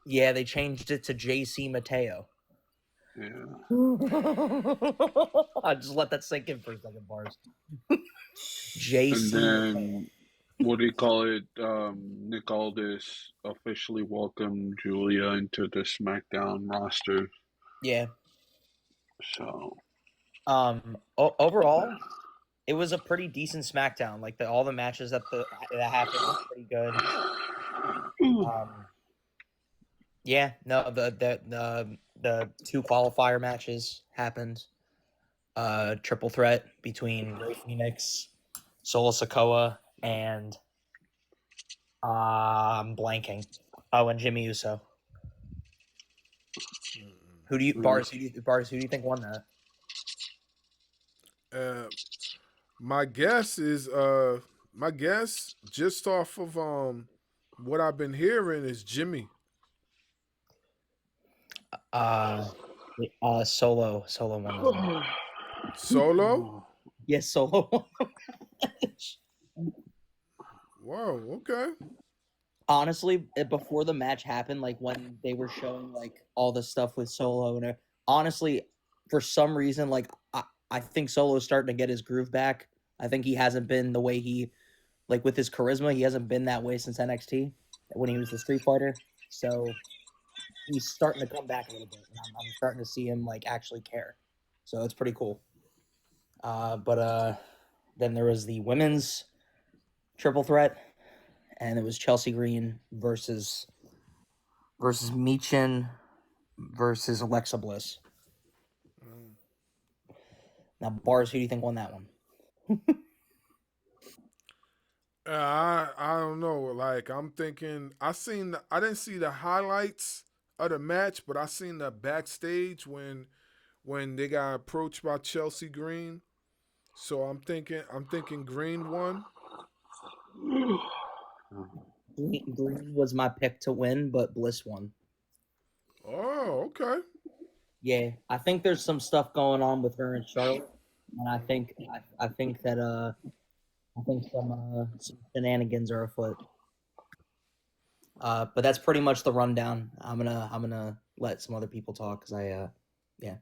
Yeah, they changed it to JC Mateo. Yeah. I just let that sink in for a second, Bars. And JC Mateo. then, what do you call it? Nick Aldis officially welcomed Julia into the SmackDown roster. Yeah. So, Overall, it was a pretty decent SmackDown. Like all the matches that happened were pretty good. Yeah, no, the two qualifier matches happened. Triple threat between Rey Fenix, Solo Sikoa, and I'm blanking. Oh, and Jimmy Uso. Who do you Bars? Who do you think won that? My guess is my guess just off of what I've been hearing is Jimmy. Solo won that. Solo? Yes, Solo. Wow, okay. Honestly, before the match happened, like when they were showing like all the stuff with Solo, and honestly, for some reason, like I think Solo's starting to get his groove back. I think he hasn't been the way he, like with his charisma, he hasn't been that way since NXT when he was the Street Fighter. So he's starting to come back a little bit, and I'm starting to see him like actually care. So it's pretty cool. But then there was the women's triple threat, and it was Chelsea Green versus Michin versus Alexa Bliss. Now, Bars, who do you think won that one? I don't know. Like I'm thinking, I didn't see the highlights of the match, but I seen the backstage when they got approached by Chelsea Green. So I'm thinking Green won. Green was my pick to win, but Bliss won. Oh, okay. Yeah, I think there's some stuff going on with her and Charlotte, and I think that I think some shenanigans are afoot. But that's pretty much the rundown. I'm gonna let some other people talk because yeah.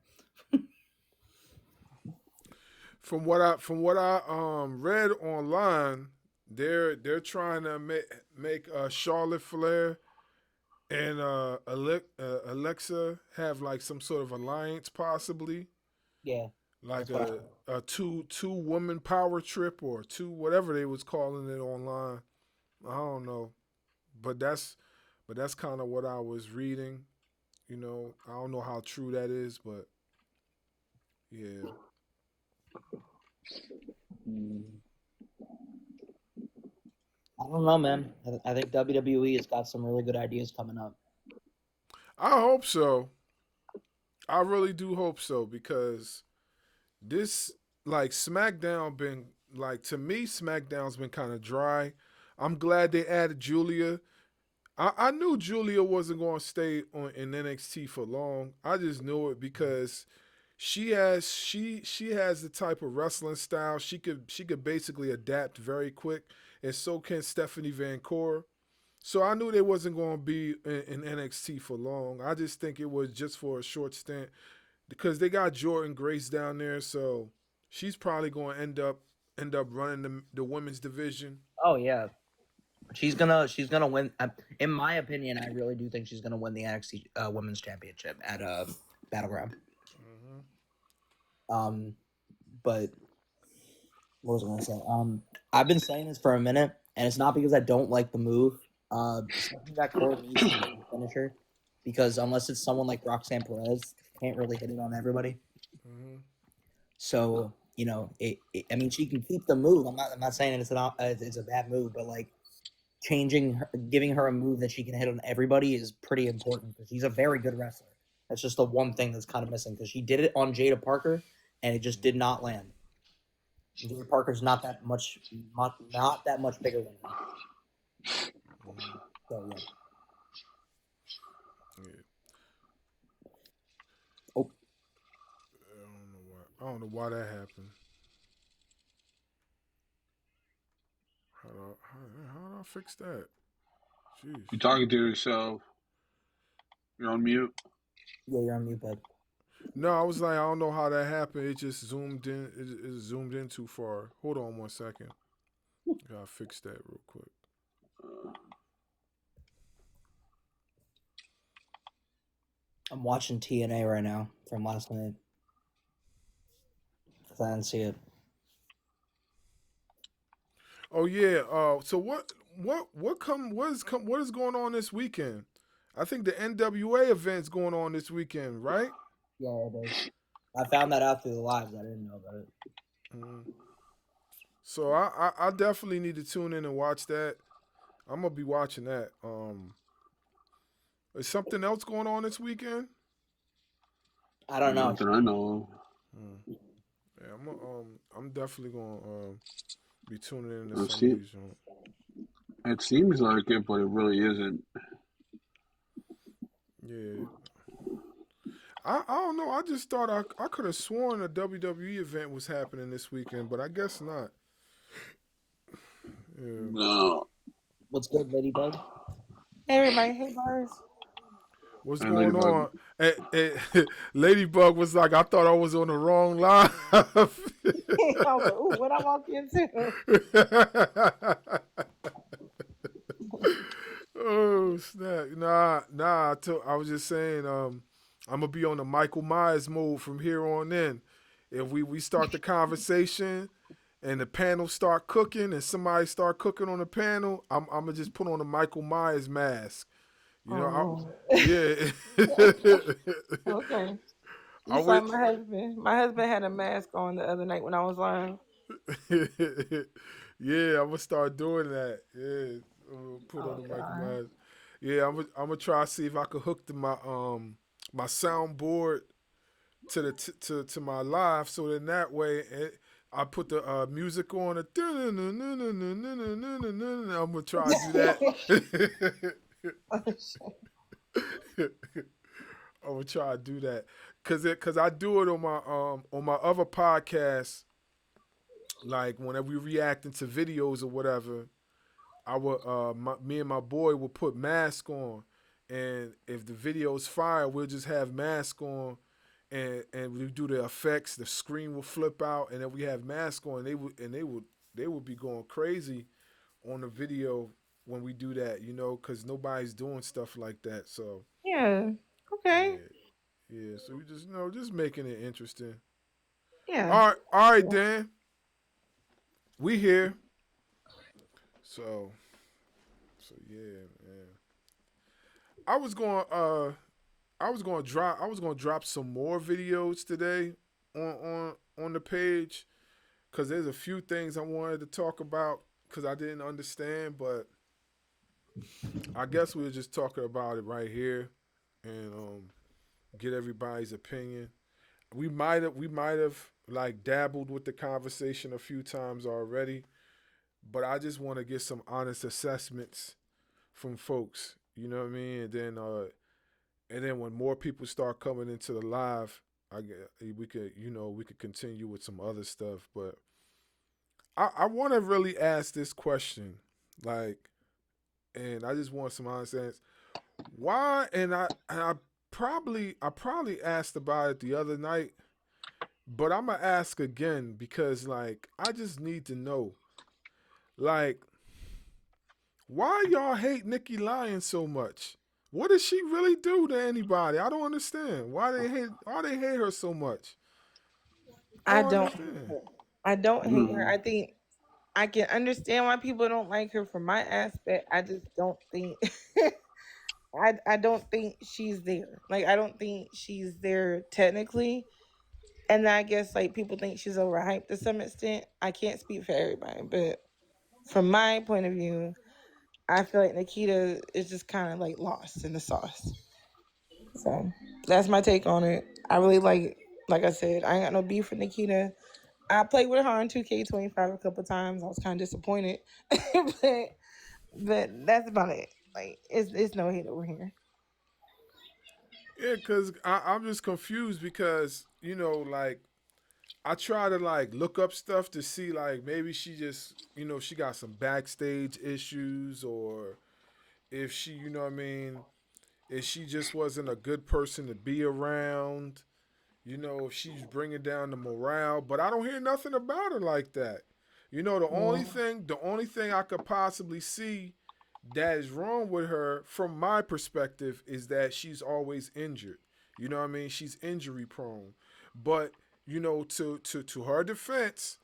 From what I read online, they're trying to make Charlotte Flair and Alexa have like some sort of alliance, possibly Yeah, like that's what I heard. a two woman power trip or two whatever they was calling it online. I don't know, but that's kind of what I was reading. You know, I don't know how true that is, but yeah. I don't know, man. I think WWE has got some really good ideas coming up. I hope so. I really do hope so because this like SmackDown been like to me SmackDown's been kind of dry. I'm glad they added Julia. I knew Julia wasn't going to stay on in NXT for long. I just knew it because she has the type of wrestling style she could basically adapt very quick, and so can Stephanie Vanquer. So I knew they wasn't going to be in NXT for long. I just think it was just for a short stint because they got Jordan Grace down there, so she's probably going to end up running the women's division. Oh yeah, she's gonna win. In my opinion, I really do think she's gonna win the NXT Women's Championship at Battleground. But what was I gonna say? I've been saying this for a minute, and it's not because I don't like the move. That core needs to be a finisher because unless it's someone like Roxanne Perez, can't really hit it on everybody. So I mean, she can keep the move. I'm not saying it's a bad move, but like giving her a move that she can hit on everybody is pretty important because she's a very good wrestler. That's just the one thing that's kind of missing because she did it on Jada Parker and it just did not land. Jada Parker's not that much bigger than her. So yeah. Yeah. Oh, I don't know why that happened. How do I fix that? Jeez. you're talking to yourself. You're on mute. Yeah, you're on mute, bud. No, I was like, I don't know how that happened. It just zoomed in. It zoomed in too far. Hold on 1 second. Gotta fix that real quick. I'm watching TNA right now from last night. Cause I didn't see it. Oh yeah. So what is going on this weekend? I think the NWA event's going on this weekend, right? Yeah, it is. I found that out through the lives. I didn't know about it. Mm. So I definitely need to tune in and watch that. I'm gonna be watching that. Is something else going on this weekend? I don't know. Not that I know. Mm. Yeah, I'm definitely gonna be tuning in to Of. some of these. It seems like it, but it really isn't. Yeah. I don't know. I just thought I could have sworn a WWE event was happening this weekend, but I guess not. Yeah. No. What's good, Ladybug? Hey everybody, hey BARZ. What's Hey, going Ladybug. on? Ladybug was like, I thought I was on the wrong line. I was like, ooh, what I walk into? Oh snap! Nah. I was just saying, I'm gonna be on the Michael Myers mode from here on in. If we start the conversation and the panel start cooking and somebody start cooking on the panel, I'm gonna just put on the Michael Myers mask. You know, Oh, yeah. okay. I You saw went. my husband. My husband had a mask on the other night when I was live. Yeah, I'm gonna start doing that. Yeah, I'm gonna put on Oh the Michael God. Myers. Yeah, I'm gonna try to see if I can hook my soundboard to to my live, so then that way I put the music on. I'm gonna try to do that. Oh, shit. I'm gonna try to do that cause I do it on my other podcast. Like whenever we reacting to videos or whatever, I would me and my boy would put mask on, and if the video's fire, we'll just have mask on, and we do the effects. The screen will flip out, and then we have mask on. They would be going crazy on the video when we do that, you know, because nobody's doing stuff like that. So Yeah. Okay. yeah, yeah. So we just just making it interesting. Yeah. All right, Dan, we here. So yeah, man. I was going I was going to drop some more videos today on the page cuz there's a few things I wanted to talk about cuz I didn't understand, but I guess we were just talking about it right here and get everybody's opinion. We might have like dabbled with the conversation a few times already, but I just want to get some honest assessments from folks, you know what I mean? And then when more people start coming into the live, we could continue with some other stuff. But I want to really ask this question, like, and I just want some honest answers. Why? And I probably asked about it the other night, but I'm gonna ask again because like I just need to know, like, why y'all hate Nikki Lyons so much? What did she really do to anybody? I don't understand. Why they hate her so much? I I don't don't hate understand. her. I don't hate her. Mm. I think I can understand why people don't like her from my aspect. I just don't think I don't think she's there. Like I don't think she's there technically. And I guess like people think she's overhyped to some extent. I can't speak for everybody, but from my point of view, I feel like Nikita is just kind of like lost in the sauce. So that's my take on it. I really like I said, I ain't got no beef with Nikita. I played with her on 2K25 a couple times. I was kind of disappointed, but that's about it. Like it's no hate over here. Yeah, cause I'm just confused because like I try to like look up stuff to see like maybe she just she got some backstage issues or if she what I mean if she just wasn't a good person to be around, if she's bringing down the morale. But I don't hear nothing about her like that. The only thing I could possibly see that is wrong with her, from my perspective, is that she's always injured. You know what I mean? She's injury prone. But to her defense,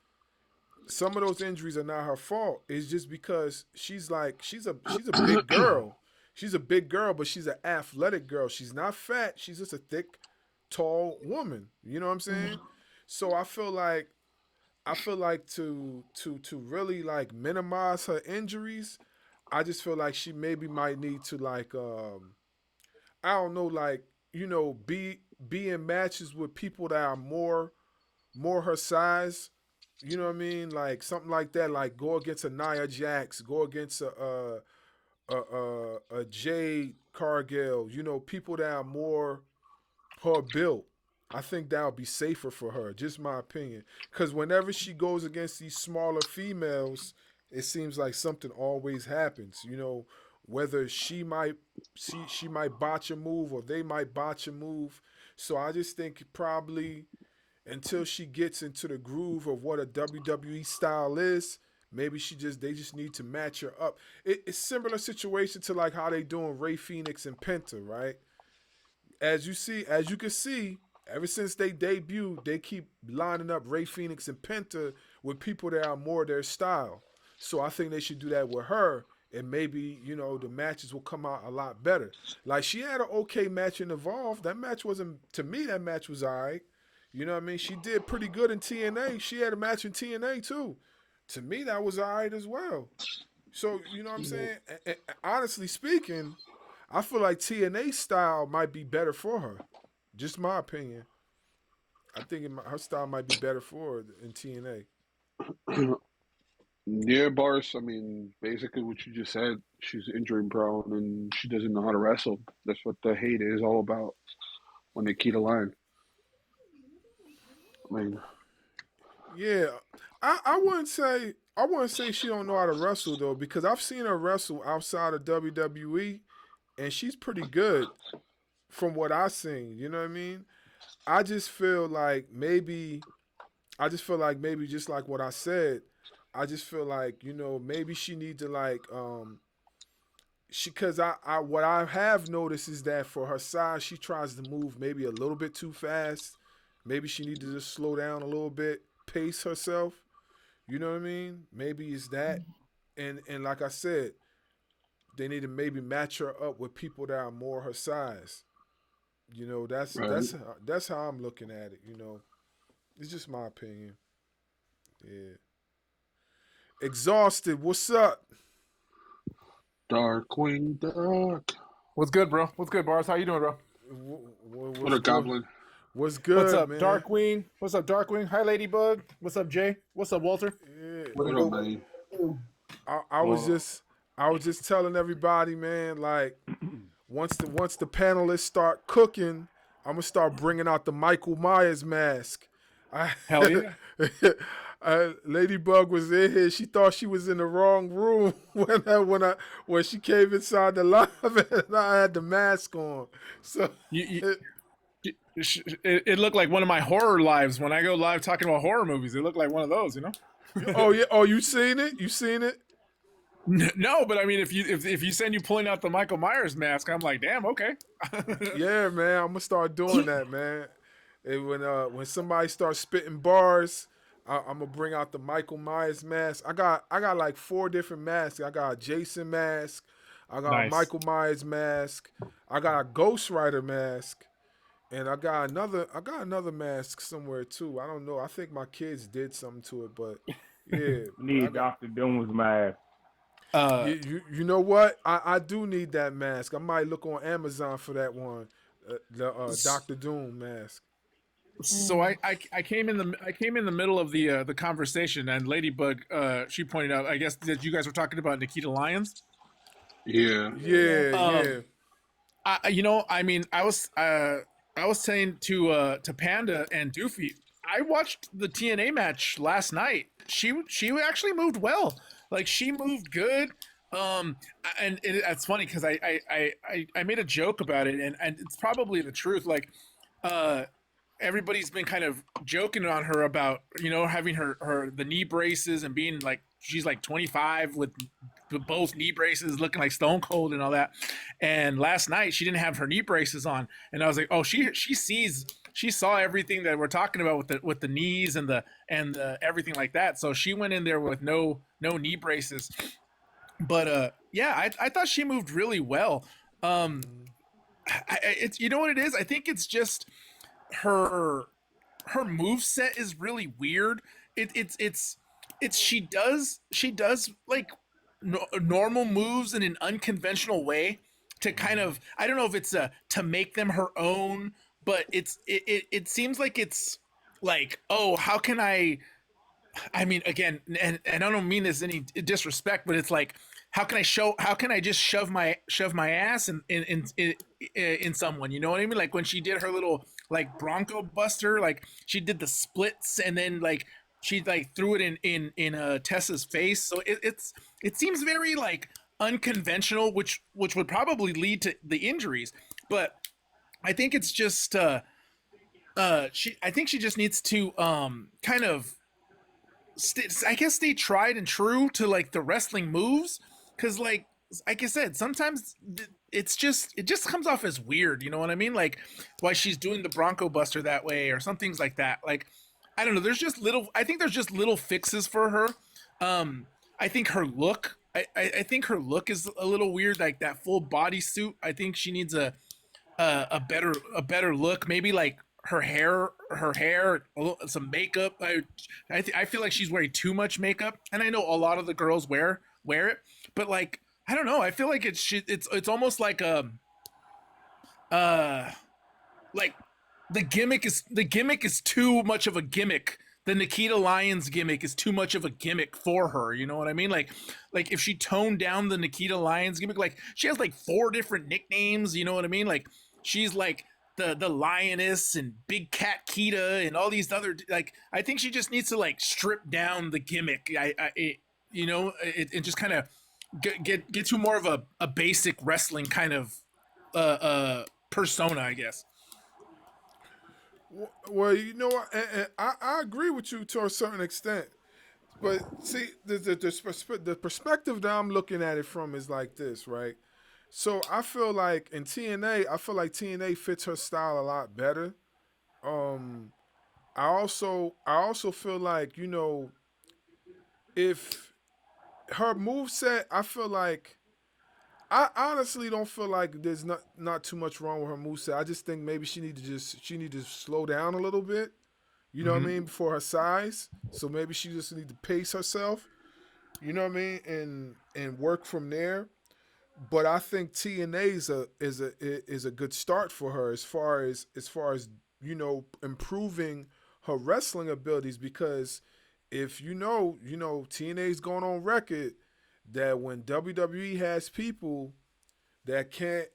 some of those injuries are not her fault. It's just because she's a big girl. She's a big girl, but she's an athletic girl. She's not fat. She's just a thick, tall woman. You know what I'm saying? So I feel like to really like minimize her injuries, I just feel like she maybe might need to like I don't know, like be in matches with people that are more her size. You know what I mean? Like something like that. Like go against a Nia Jax, go against a Jade Cargill. People that are more her built. I think that would be safer for her. Just my opinion. Because whenever she goes against these smaller females, it seems like something always happens. Whether she might botch a move or they might botch a move. So I just think probably until she gets into the groove of what a WWE style is, maybe they just need to match her up. It's similar situation to like how they doing Ray Phoenix and Penta, right? As you can see, ever since they debuted, they keep lining up Ray Phoenix and Penta with people that are more their style. So I think they should do that with her, and maybe the matches will come out a lot better. Like she had an okay match in Evolve. That match wasn't, to me. That match was alright. You know what I mean? She did pretty good in TNA. She had a match in TNA too. To me, that was alright as well. So you know what I'm saying? And honestly speaking, I feel like TNA style might be better for her. Just my opinion. I think her style might be better for her in TNA. Yeah, Bars. I mean, basically what you just said. She's injury prone and she doesn't know how to wrestle. That's what the hate is all about when they key the line. I mean, Yeah, I wouldn't say she don't know how to wrestle though, because I've seen her wrestle outside of WWE, and she's pretty good from what I've seen. You know what I mean? I just feel like maybe just like what I said, I just feel like maybe she need to like because I what I have noticed is that for her size she tries to move maybe a little bit too fast. Maybe she need to just slow down a little bit, pace herself. You know what I mean? Maybe it's that, and like I said, they need to maybe match her up with people that are more her size. That's right. that's how I'm looking at it. It's just my opinion. Yeah. Exhausted. What's up? Darkwing Duck. What's good, bro? What's good, Bars? How you doing, bro? What a goblin. What's good, What's up, man? Darkwing? What's up, Darkwing? Hi, Ladybug. What's up, Jay? What's up, Walter? Yeah. What up, man? I was just telling everybody, man. Like once the panelists start cooking, I'm gonna start bringing out the Michael Myers mask. Hell yeah. Ladybug was in here. She thought she was in the wrong room when she came inside the live, and I had the mask on. So It looked like one of my horror lives when I go live talking about horror movies. It looked like one of those, Oh yeah. Oh, you seen it? You seen it? No, but I mean, if you send you pulling out the Michael Myers mask, I'm like, damn, okay. Yeah, man. I'm gonna start doing that, man. And when somebody starts spitting bars, I'm gonna bring out the Michael Myers mask. I got like 4 different masks. I got a Jason mask. I got Nice. a Michael Myers mask. I got a Ghost Rider mask. And I got another mask somewhere too. I don't know. I think my kids did something to it, but yeah. Need Dr. Doom's mask. You know what? I do need that mask. I might look on Amazon for that one. The Dr. Doom mask. So I came in the middle of the conversation, and Ladybug she pointed out, I guess, that you guys were talking about Nikki Lyons. Yeah. Yeah. I was saying to Panda and Doofy, I watched the TNA match last night. She actually moved well. Like, she moved good. And it's funny because I made a joke about it, and it's probably the truth. Like, uh, everybody's been kind of joking on her about having the knee braces and being like she's like 25 with both knee braces, looking like Stone Cold and all that. And last night she didn't have her knee braces on, and I was like, oh, she saw everything that we're talking about with the knees and the everything like that. So she went in there with no knee braces. But yeah, I thought she moved really well. It's what it is. I think it's just her move set is really weird. It's she does like normal moves in an unconventional way to kind of, I don't know if it's to make them her own, but it seems like it's like, oh, how can I mean, again, and I don't mean this any disrespect, but it's like, how can I just shove my ass in someone? You know what I mean? Like when she did her little like Bronco Buster, like she did the splits and then like she like threw it in Tessa's face. So it seems very like unconventional, which would probably lead to the injuries. But I think it's just I think she just needs to kind of I guess stay tried and true to like the wrestling moves, because like I said, sometimes it just comes off as weird. You know what I mean? Like why she's doing the Bronco Buster that way or some things like that. Like I don't know. I think there's just little fixes for her. I think her look. I think her look is a little weird. Like that full body suit. I think she needs a better look. Maybe like her hair, some makeup. I feel like she's wearing too much makeup, and I know a lot of the girls wear it, but like I don't know. I feel like it's almost like like the gimmick is too much of a gimmick. The Nikita Lyons gimmick is too much of a gimmick for her. You know what I mean? Like if she toned down the Nikita Lyons gimmick, like she has like 4 different nicknames. You know what I mean? Like she's like the lioness and Big Cat Kita and all these other, like I think she just needs to like strip down the gimmick. Just kind of get to more of a basic wrestling kind of persona, I guess. Well, you know what? And I agree with you to a certain extent. But see, the perspective that I'm looking at it from is like this, right? So I feel like in TNA, TNA fits her style a lot better. I also feel like, if her move set, I feel like I honestly don't feel like there's not too much wrong with her moveset. I just think maybe she need to slow down a little bit. You know what I mean, for her size. So maybe she just need to pace herself. You know what I mean, and work from there. But I think TNA is a good start for her as far as improving her wrestling abilities, because if TNA's going on record that when WWE has people that can't,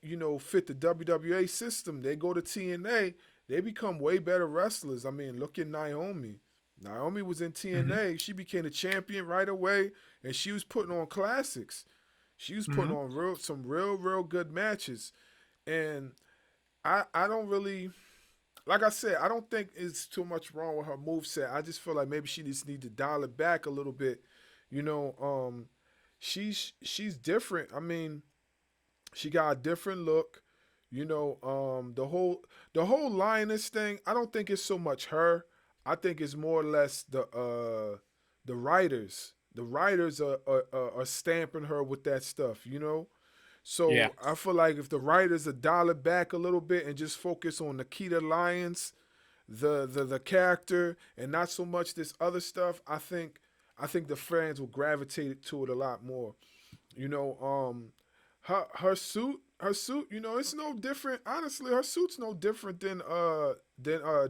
fit the WWA system, they go to TNA, they become way better wrestlers. I mean, look at Naomi. Naomi was in TNA. She became a champion right away, and she was putting on classics. She was putting on some real good matches. And I don't really, like I said, I don't think it's too much wrong with her moveset. I just feel like maybe she just need to dial it back a little bit. She's different. I mean, she got a different look. The whole lioness thing, I don't think it's so much her. I think it's more or less the writers. The writers are stamping her with that stuff, So yeah. I feel like if the writers are dial it back a little bit and just focus on Nikita Lyons, the character, and not so much this other stuff, I think the fans will gravitate to it a lot more. Her suit, it's no different. Honestly, her suit's no different than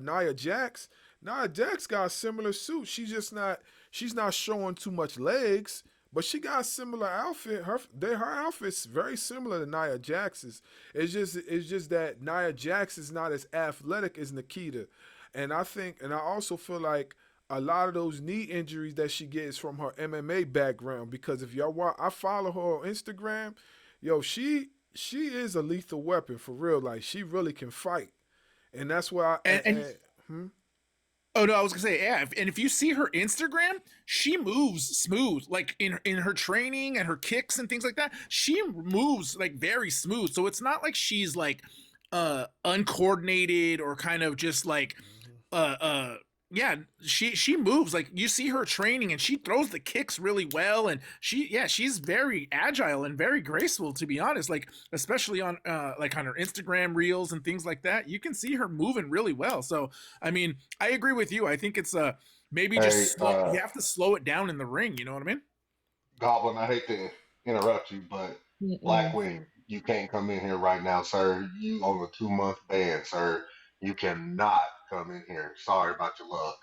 Nia Jax. Nia Jax got a similar suit. She's not showing too much legs, but she got a similar outfit. Her outfit's very similar to Nia Jax's. It's just that Nia Jax is not as athletic as Nikita. And I also feel like a lot of those knee injuries that she gets from her MMA background. Because if y'all watch, I follow her on Instagram. Yo, she is a lethal weapon for real. Like she really can fight, and that's why. Oh no, I was gonna say yeah. And if you see her Instagram, she moves smooth, like in her training and her kicks and things like that. She moves like very smooth. So it's not like she's like uncoordinated or kind of just like yeah, she moves like you see her training and she throws the kicks really well, and she's very agile and very graceful, to be honest, like especially on like on her Instagram reels and things like that. You can see her moving really well. So I mean, I agree with you. I think it's maybe just you have to slow it down in the ring, you know what I mean? Goblin, I hate to interrupt you, but Blackwing, you can't come in here right now, sir. You on a 2-month ban, sir. You cannot come in here. Sorry about your luck.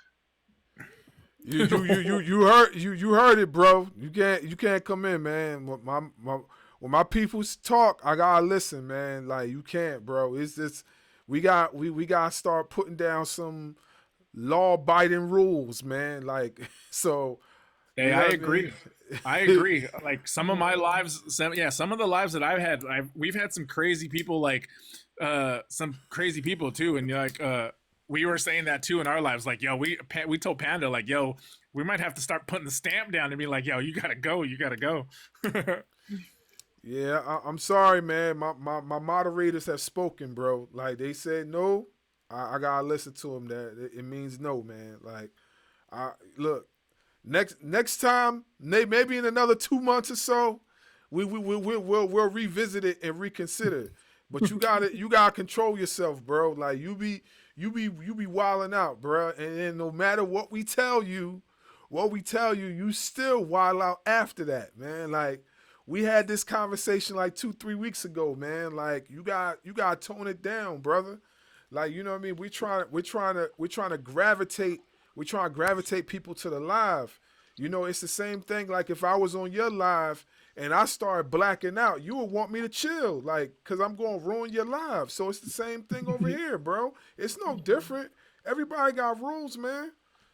You heard it, bro. You can't come in, man. When my people's talk, I gotta listen, man. Like you can't, bro. It's just we gotta start putting down some law abiding rules, man. Like so. Hey, I agree. I agree. Like some of my lives, some of the lives that I've had, we've had some crazy people, like some crazy people too, and like we were saying that too in our lives. Like, yo, we told Panda, like, yo, we might have to start putting the stamp down and be like, yo, you gotta go. Yeah, I'm sorry, man. My moderators have spoken, bro. Like they said no, I gotta listen to them. That it means no, man. Like, look. Next time, maybe in another 2 months or so, we'll revisit it and reconsider it. But you gotta control yourself, bro. Like you be wilding out, bro. And then no matter what we tell you, you still wild out after that, man. Like we had this conversation like 2-3 weeks ago, man. Like you got to tone it down, brother. Like you know what I mean. We're trying to gravitate. We try to gravitate people to the live. You know, it's the same thing. Like if I was on your live and I started blacking out, you would want me to chill, like, cause I'm gonna ruin your live. So it's the same thing over here, bro. It's no different. Everybody got rules, man.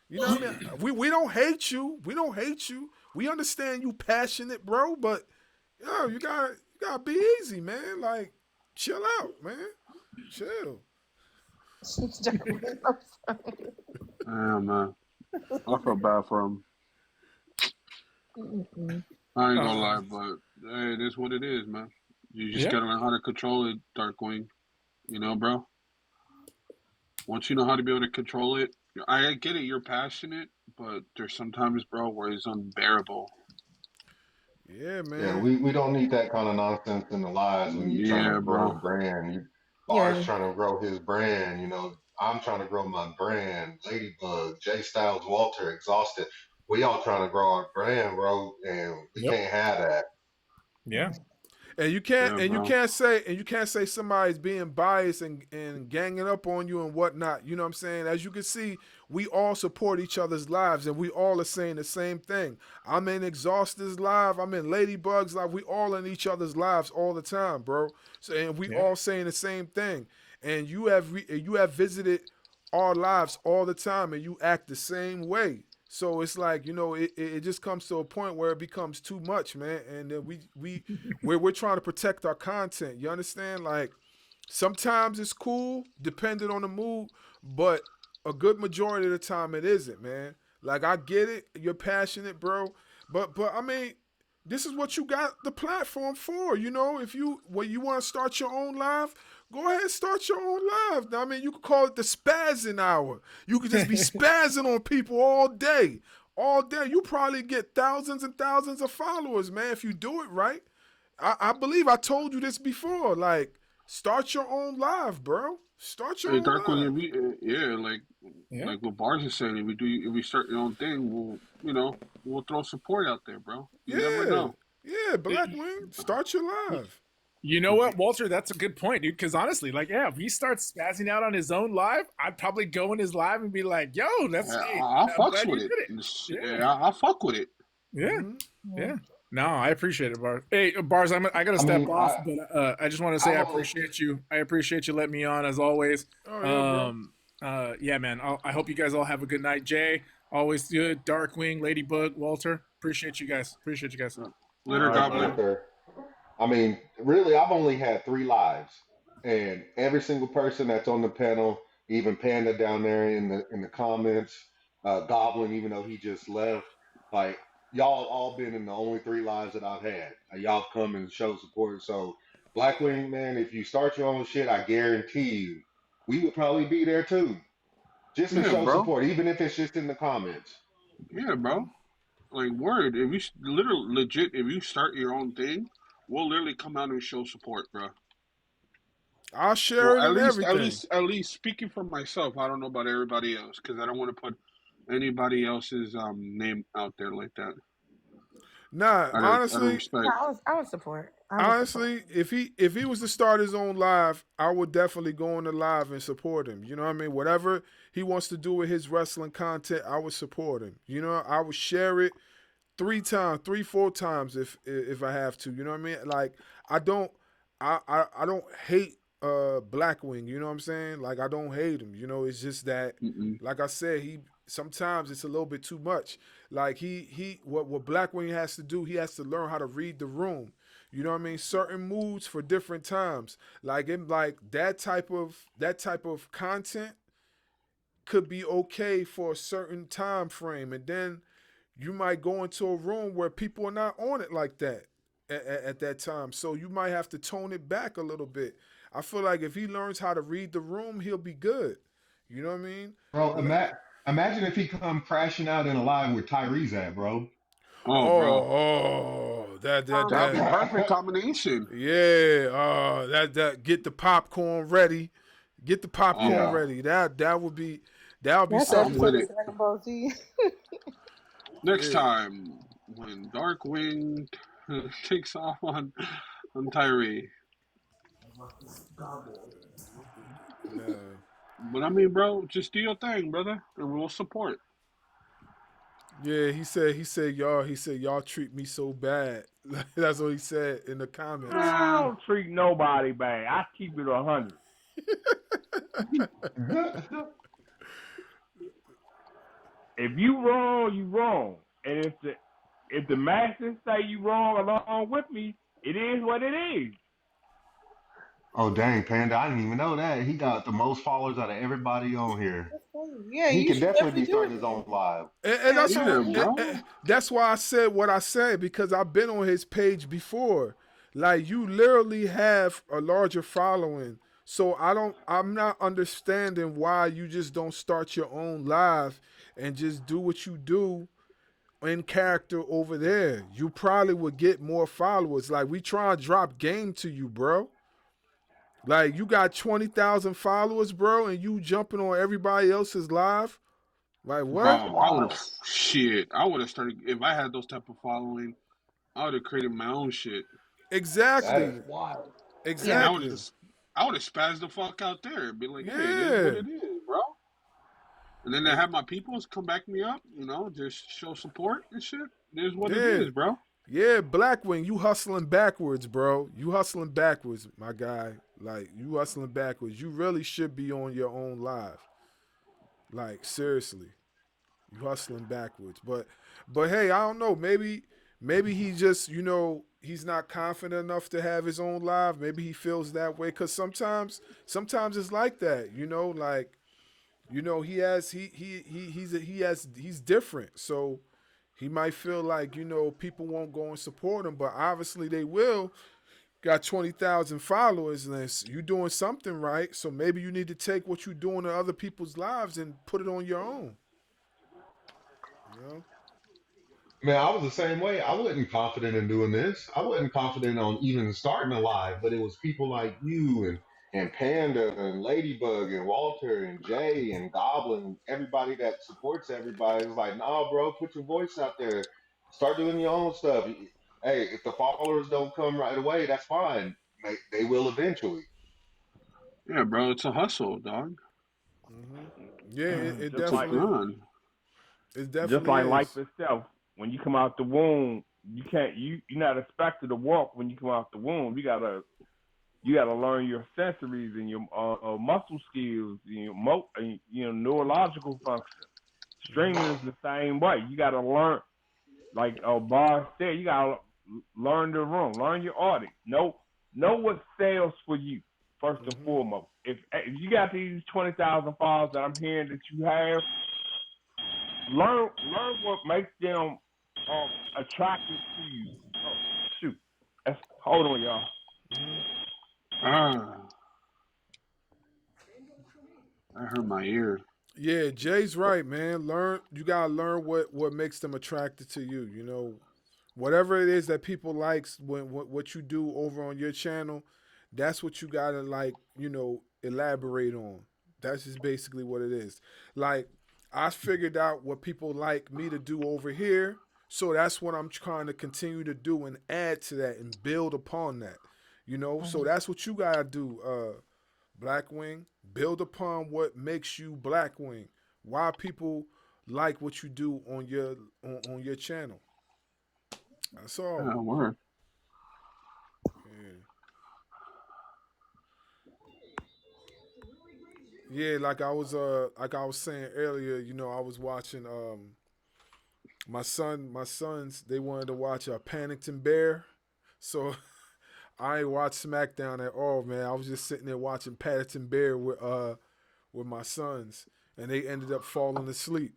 You know what I mean? We don't hate you. We don't hate you. We understand you passionate, bro. But yo, you gotta be easy, man. Like, chill out, man. Chill. Yeah, man. I feel bad for him. I ain't gonna lie, but hey, it is what it is, man. You just gotta learn how to control it, Darkwing. You know, bro? Once you know how to be able to control it, I get it, you're passionate, but there's sometimes, bro, where it's unbearable. Yeah, man. Yeah, we don't need that kind of nonsense in the lives when you're trying to grow a brand. BARZ trying to grow his brand, you know. I'm trying to grow my brand. Ladybug, J Styles, Walter, Exhausted. We all trying to grow our brand, bro, and we can't have that. Yeah. And you can't say somebody's being biased and ganging up on you and whatnot. You know what I'm saying? As you can see, we all support each other's lives and we all are saying the same thing. I'm in Exhausted's live, I'm in Ladybug's live. We all in each other's lives all the time, bro. So and we all saying the same thing. And you have visited our lives all the time and you act the same way. So it's like, you know, it just comes to a point where it becomes too much, man. And then we're trying to protect our content. You understand? Like sometimes it's cool, depending on the mood, but a good majority of the time it isn't, man. Like I get it, you're passionate, bro. But I mean, this is what you got the platform for, you know. If you want to start your own live, go ahead and start your own live. I mean, you could call it the spazzing hour. You could just be spazzing on people all day. All day. You probably get thousands and thousands of followers, man, if you do it right. I believe I told you this before. Like, start your own live, bro. Start your own live. Like what BARZ is saying, if we start your own thing, we'll throw support out there, bro. You never know. Yeah, Blackwing, start your live. You know what, Walter? That's a good point, dude. Because honestly, like, if he starts spazzing out on his own live, I'd probably go in his live and be like, "Yo, that's I'll fuck with it. I'll fuck with it." Yeah, yeah. No, I appreciate it, BARZ. Hey, BARZ, I gotta step off, but I just want to say I appreciate you. I appreciate you letting me on as always. Oh, yeah, yeah, man. I hope you guys all have a good night. Jay, Always good. Darkwing, Ladybug, Walter. Appreciate you guys. Later, All right, Goblin. man. Yes, sir. I mean, really, I've only had 3 lives, and every single person that's on the panel, even Panda down there in the comments, Goblin, even though he just left, like y'all all been in the only 3 lives that I've had. Y'all come and show support. So, Blackwing, man, if you start your own shit, I guarantee you, we would probably be there too, just to Yeah, show bro. support, even if it's just in the comments. Yeah, bro. Like, word. If you literally legit, if you start your own thing, we'll literally come out and show support, bro. I'll share Well, it and everything. at least speaking for myself, I don't know about everybody else because I don't want to put anybody else's name out there like that. Nah, Out of honestly, respect. I would support. honestly, if he was to start his own live, I would definitely go on the live and support him. You know what I mean? Whatever he wants to do with his wrestling content, I would support him. You know, I would share it 4 times if I have to. You know what I mean? Like I don't hate Blackwing, you know what I'm saying? Like I don't hate him. You know, it's just that like I said, he sometimes it's a little bit too much. Like what Blackwing has to do, he has to learn how to read the room. You know what I mean? Certain moods for different times. Like that type of content could be okay for a certain time frame, and then you might go into a room where people are not on it like that at that time. So you might have to tone it back a little bit. I feel like if he learns how to read the room, he'll be good. You know what I mean? Bro, imagine if he come crashing out in a live with Tyrese at, bro. Oh, bro. That'd be perfect combination. Yeah, that get the popcorn ready. Get the popcorn Yeah. ready. That would be something. With it. Dragon Ball Z. Next time when Darkwing takes off on Tyree. Nah. But I mean, bro, just do your thing, brother, and we'll support. Yeah, he said y'all treat me so bad. That's what he said in the comments. I don't treat nobody bad. I keep it 100. If you wrong, you wrong. And if the masses say you wrong along with me, it is what it is. Oh dang, Panda! I didn't even know that he got the most followers out of everybody on here. Yeah, He you could should definitely definitely be do starting it. his own live. And that's bro. that's why I said what I said, because I've been on his page before. Like you literally have a larger following. So I'm not understanding why you just don't start your own live and just do what you do in character over there. You probably would get more followers. Like we try to drop game to you, bro. Like you got 20,000 followers, bro, and you jumping on everybody else's live. Like what? Bro, I would have started if I had those type of following. I would have created my own shit. Exactly. That is wild. Exactly. And I would have spazzed the fuck out there and be like, hey, it is Yeah. what it is, bro. And then they have my peoples come back me up, just show support and shit. It is what it is, bro. Yeah, Blackwing, you hustling backwards, bro. You hustling backwards, my guy. Like, you hustling backwards. You really should be on your own live. Like, seriously. You hustling backwards. But hey, I don't know. Maybe he just, he's not confident enough to have his own live. Maybe he feels that way. Cause sometimes it's like that, he's different. So he might feel like, people won't go and support him, but obviously they will. Got 20,000 followers, and you doing something right. So maybe you need to take what you're doing in other people's lives and put it on your own. Man, I was the same way. I wasn't confident in doing this. I wasn't confident on even starting a live, but it was people like you and Panda and Ladybug and Walter and Jay and Goblin, everybody that supports everybody is like, nah, bro, put your voice out there. Start doing your own stuff. Hey, if the followers don't come right away, that's fine. They will eventually. Yeah, bro, it's a hustle, dog. Mm-hmm. Yeah, it Just definitely. It definitely just like is. life itself. When you come out the womb, you're not expected to walk when you come out the womb. You gotta learn your sensories and your muscle skills, and your neurological function. Streaming is the same way. You got to learn, like BARZ said, you got to learn the room, learn your audience, know what sells for you first and foremost. If you got these 20,000 followers that I'm hearing that you have, learn what makes them attractive to you. Oh, shoot. Hold on, y'all. I heard my ear. Yeah, Jay's right, man. You gotta learn what makes them attracted to you. You know, whatever it is that people likes what you do over on your channel, that's what you gotta like. You know, elaborate on. That's just basically what it is. Like, I figured out what people like me to do over here, so that's what I'm trying to continue to do and add to that and build upon that. You know, so that's what you gotta do, Blackwing. Build upon what makes you Blackwing. Why people like what you do on your channel. That's all. Oh, word. Yeah, like I was saying earlier, you know, I was watching my sons, they wanted to watch Paddington Bear. So I ain't watched SmackDown at all, man. I was just sitting there watching Paddington Bear with my sons, and they ended up falling asleep.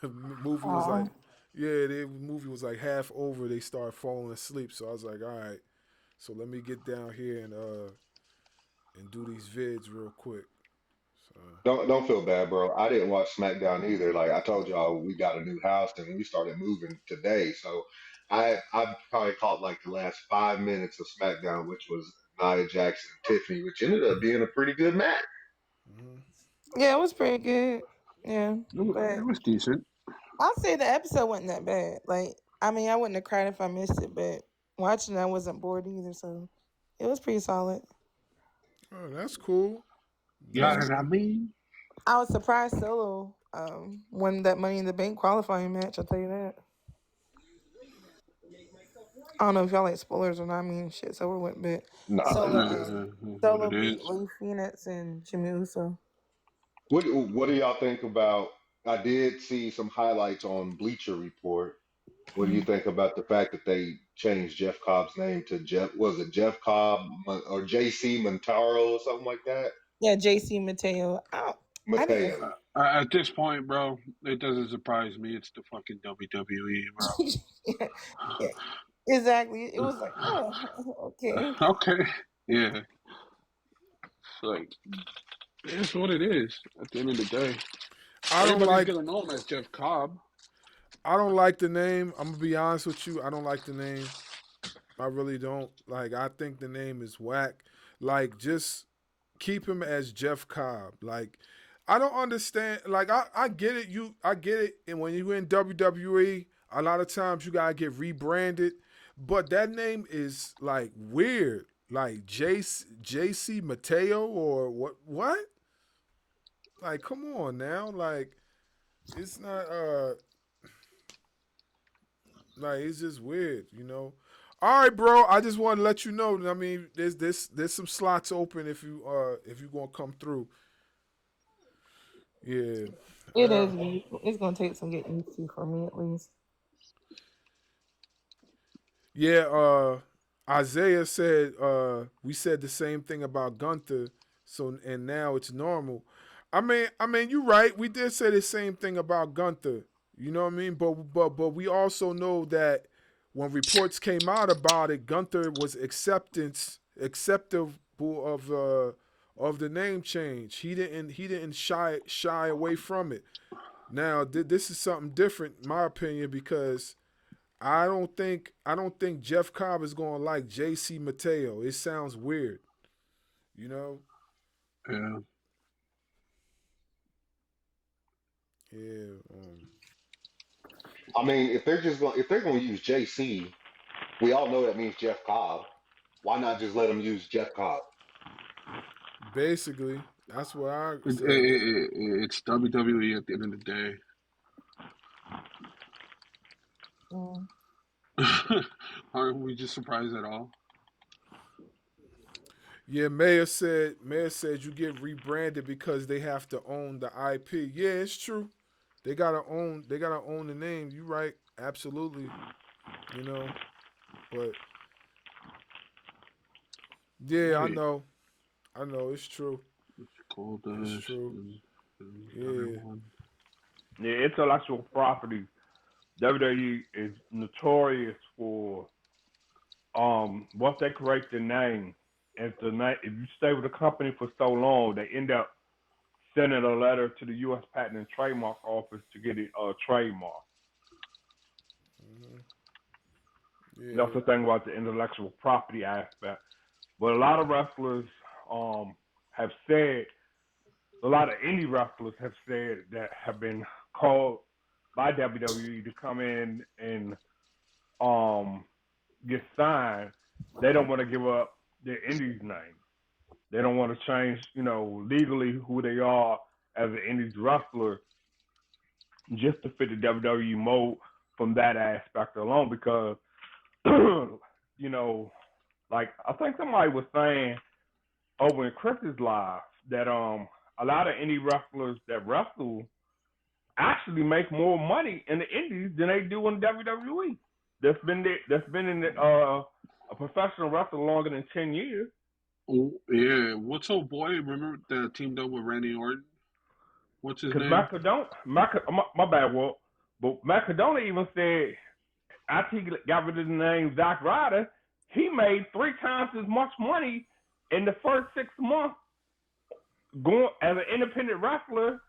Movie was like, the movie was like half over. They started falling asleep, so I was like, all right, so let me get down here and do these vids real quick. So. Don't feel bad, bro. I didn't watch SmackDown either. Like I told y'all, we got a new house and we started moving today. So I probably caught like the last 5 minutes of SmackDown, which was Nia Jackson and Tiffany, which ended up being a pretty good match. Yeah, it was pretty good. Yeah, it was decent. I'll say the episode wasn't that bad. Like, I mean, I wouldn't have cried if I missed it, but watching it, I wasn't bored either. So it was pretty solid. Oh, that's cool. Yeah, I mean, I was surprised Solo won that Money in the Bank qualifying match. I'll tell you that. I don't know if y'all like spoilers or not. I mean, shit's over with, but Solo beat Lee Phoenix and Jimmy Uso. What do y'all think about? I did see some highlights on Bleacher Report. What do you think about the fact that they changed Jeff Cobb's name to Jeff Cobb or JC Montaro or something like that? Yeah, JC Mateo. Mateo. At this point, bro, it doesn't surprise me. It's the fucking WWE, bro. Yeah, exactly. It was like, oh, okay. Okay. Yeah. Like, it's what it is at the end of the day. Everybody's gonna know him as Jeff Cobb. I don't like the name. I'm gonna be honest with you. I don't like the name. I really don't. Like, I think the name is whack. Like, just keep him as Jeff Cobb. Like, I don't understand. Like, I get it. I get it. And when you're in WWE, a lot of times you gotta get rebranded. But that name is like weird. Like JC Mateo or what? Like, come on now. Like, it's not like, it's just weird, you know. All right, bro. I just want to let you know. I mean, there's some slots open if you gonna come through. Yeah. It is. It's gonna take some getting used to for me at least. Yeah. Isaiah said we said the same thing about Gunther. So and now it's normal. I mean, you're right. We did say the same thing about Gunther. You know what I mean? But we also know that when reports came out about it, Gunther was acceptable of the name change. He didn't shy away from it. Now this is something different, in my opinion, because I don't think Jeff Cobb is going to like JC Mateo. It sounds weird, you know. Yeah. Yeah. I mean, if they're going to use JC, we all know that means Jeff Cobb. Why not just let them use Jeff Cobb? Basically, that's what I said. It's WWE at the end of the day. Aren't we just surprised at all? Yeah, Mayor said you get rebranded because they have to own the IP. Yeah, it's true. They gotta own the name. You right, absolutely. You know, but yeah, I Hey, know, it's true. it's cold It's as true. Yeah. everyone. Yeah, intellectual property. WWE is notorious for once they create the name, if you stay with the company for so long, they end up sending a letter to the U.S. Patent and Trademark Office to get it trademark. Yeah. That's the thing about the intellectual property aspect. But a lot of wrestlers have said, a lot of indie wrestlers have said that have been called by WWE to come in and get signed. They don't want to give up their indies name. They don't want to change, legally who they are as an indies wrestler just to fit the WWE mold from that aspect alone. Because, like I think somebody was saying over in Chris's live that a lot of indie wrestlers that wrestle actually make more money in the indies than they do in WWE. That's been in a professional wrestler longer than 10 years. Oh, yeah. What's old boy? Remember that teamed up with Randy Orton? What's his name? Because my bad, Walt. But Matt Cardona even said after he got rid of the name Zack Ryder, he made 3 times as much money in the first 6 months going as an independent wrestler,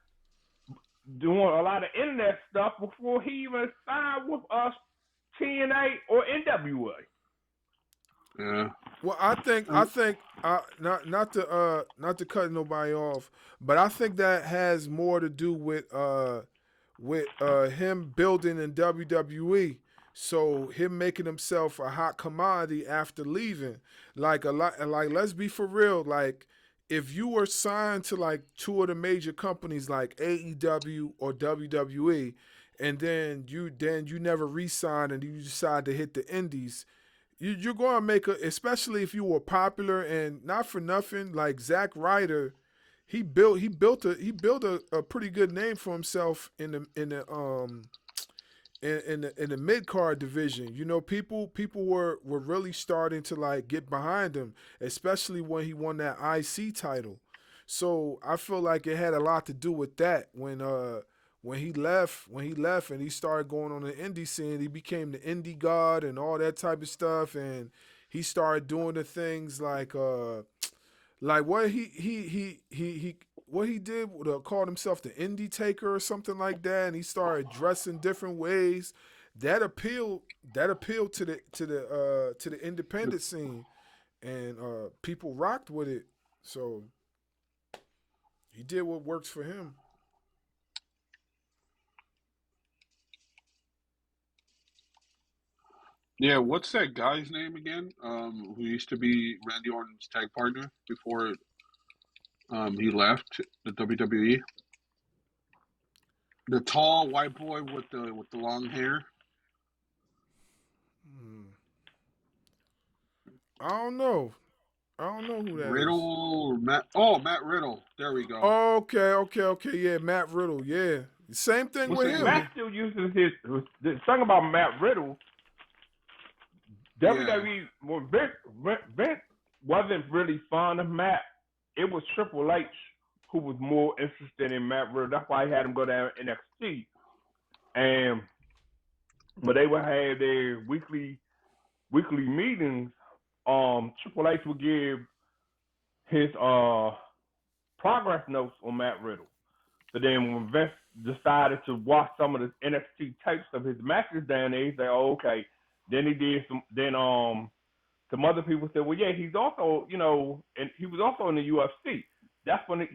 doing a lot of internet stuff before he even signed with us, TNA or NWA. Yeah. Well, I think not to cut nobody off, but I think that has more to do with him building in WWE. So him making himself a hot commodity after leaving, like let's be for real, like if you were signed to like 2 of the major companies like AEW or WWE, and then you never re-signed and you decide to hit the indies, you're going to make especially if you were popular, and not for nothing, like Zack Ryder, he built a pretty good name for himself in the mid card division. People were really starting to like get behind him, especially when he won that IC title. So I feel like it had a lot to do with that when he left and he started going on the indie scene. He became the indie god and all that type of stuff, and he started doing the things like what he did, called himself the Indie Taker or something like that, and he started dressing different ways. That appealed to the independent scene, and people rocked with it. So he did what works for him. Yeah, what's that guy's name again? Who used to be Randy Orton's tag partner before he left the WWE? The tall white boy with the long hair. I don't know who that Riddle, Matt Riddle. There we go. Oh, okay. Yeah, Matt Riddle. Yeah, same thing with him. Matt still uses the thing about Matt Riddle. WWE, when Vince wasn't really fond of Matt, it was Triple H who was more interested in Matt Riddle. That's why he had him go down NXT. And when they would have their weekly meetings, Triple H would give his progress notes on Matt Riddle. So then when Vince decided to watch some of the NXT tapes of his matches down there, he said, "Oh, okay." Then he did some. Then some other people said, "Well, yeah, he's also, and he was also in the UFC." That's when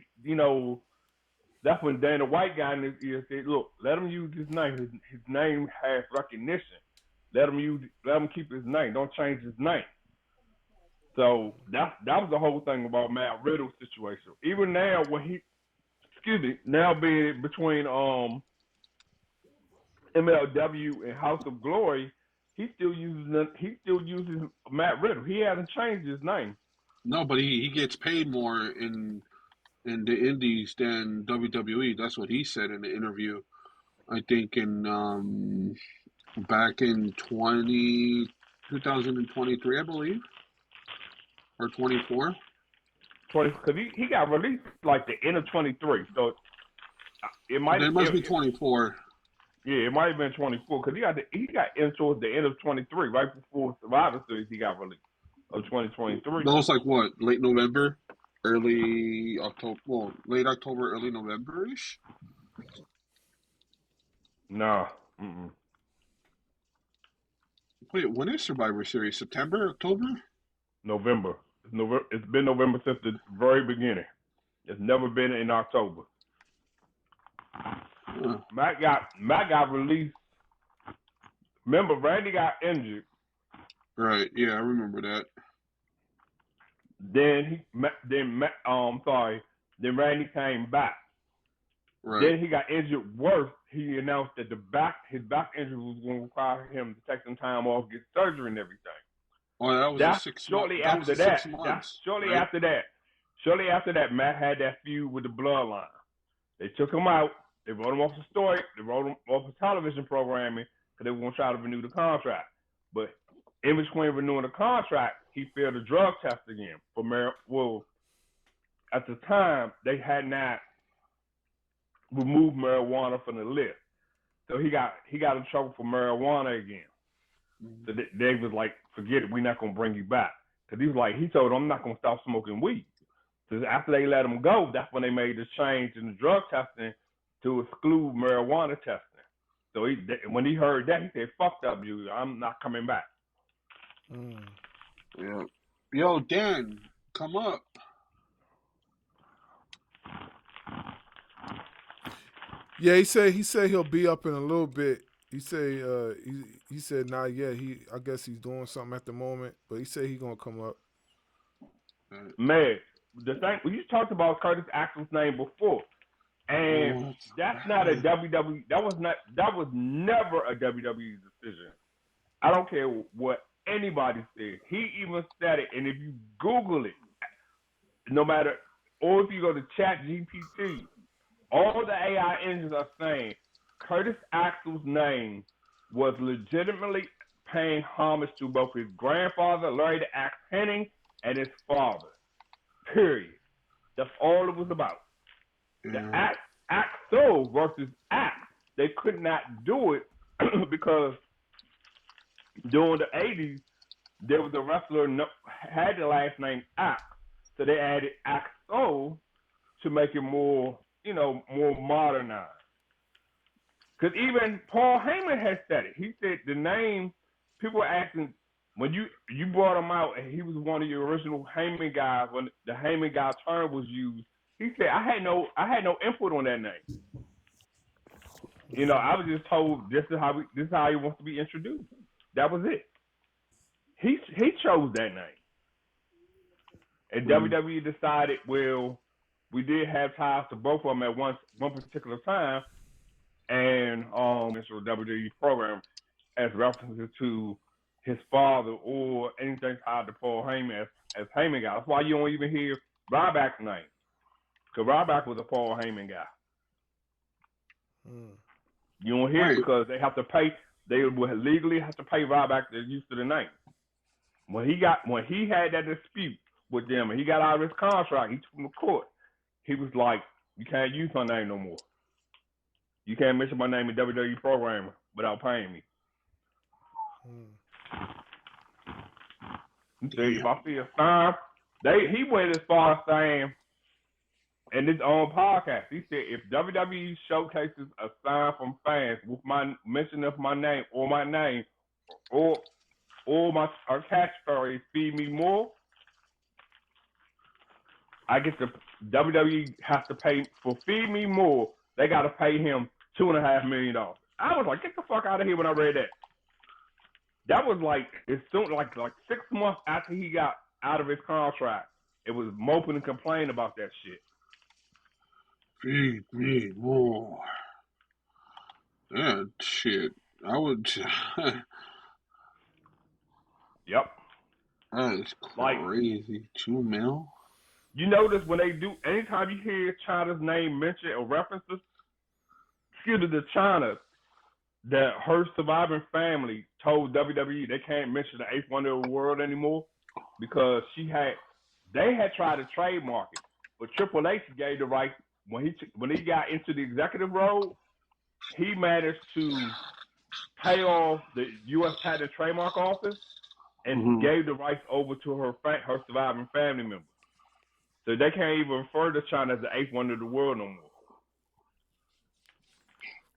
that's when Dana White got in his ear, said, "Look, let him use his name. His name has recognition. Let him keep his name. Don't change his name." So that was the whole thing about Matt Riddle's situation. Even now, now being between MLW and House of Glory, he still uses Matt Riddle. He hasn't changed his name. No, but he gets paid more in the indies than WWE. That's what he said in the interview. I think in back in 2023, I believe, or 24. Because he got released like the end of 23, so it must be 24. Yeah, it might have been 24 because he got in towards the end of 23, right before Survivor Series. He got released of 2023. That was like what, late November, early October, well, late October, early November ish. No. Wait, when is Survivor Series? September, October? November. It's been November since the very beginning. It's never been in October. Matt got released. Remember, Randy got injured. Right. Yeah, I remember that. Then Then Randy came back. Right. Then he got injured worse. He announced that his back injury was going to require him to take some time off, get surgery and everything. Oh, that was That's 6 shortly months. after that. 6 months. Shortly after that, Matt had that feud with the Bloodline. They took him out. They wrote him off the story. They wrote him off of television programming because they were going to try to renew the contract. But in between renewing the contract, he failed a drug test again for well, at the time they had not removed marijuana from the list, so he got in trouble for marijuana again. So they was like, forget it, we're not gonna bring you back, because he told them, I'm not gonna stop smoking weed. So after they let him go, that's when they made the change in the drug testing to exclude marijuana testing. So when he heard that, he said, fuck you, I'm not coming back. Yeah. Yo, Dan, come up. Yeah, he said he'll be up in a little bit. He said he said not yet. I guess he's doing something at the moment, but he said he's gonna come up. Man, the thing you talked about Curtis Axel's name before, and that's not a WWE. That was never a WWE decision. I don't care what anybody said. He even said it, and if you Google it, no matter, or if you go to ChatGPT, all the AI engines are saying Curtis Axel's name was legitimately paying homage to both his grandfather, Larry the Axe Hennig, and his father. Period. That's all it was about. The Axel versus Axe, they could not do it because during the 80s, there was a wrestler had the last name Axe, so they added Axel to make it more, more modernized. Because even Paul Heyman has said it. He said the name, people were asking, when you brought him out and he was one of your original Heyman guys, when the Heyman guy term was used, he said, I had no input on that name. I was just told this is how he wants to be introduced. That was it. He chose that name. And WWE decided, well, we did have ties to both of them at one particular time, and it's a WWE program as references to his father or anything tied to Paul Heyman as Heyman guy. That's why you don't even hear Ryback's name, because Ryback was a Paul Heyman guy. You don't hear it because they have to pay. They would legally have to pay Ryback the use of the name. When he had that dispute with them and he got out of his contract, he took him to court. He was like, you can't use my name no more. You can't mention my name in WWE program without paying me. If I see a sign, he went as far as saying in his own podcast, he said if WWE showcases a sign from fans with my mention of my name or my catchphrase, feed me more, I get the WWE has to pay for feed me more. They got to pay him $2.5 million. I was like, get the fuck out of here when I read that. That was like 6 months after he got out of his contract. It was moping and complaining about that shit. Feed me more. That shit. I would. Yep. That is crazy. 2 mil? You notice when they do, anytime you hear China's name mentioned or references, to China that her surviving family told WWE they can't mention the eighth wonder of the world anymore because they had tried to trademark it, but Triple H gave the right when he got into the executive role. He managed to pay off the U.S. Patent and Trademark Office and gave the rights over to her surviving family members. So they can't even refer to China as the eighth wonder of the world no more.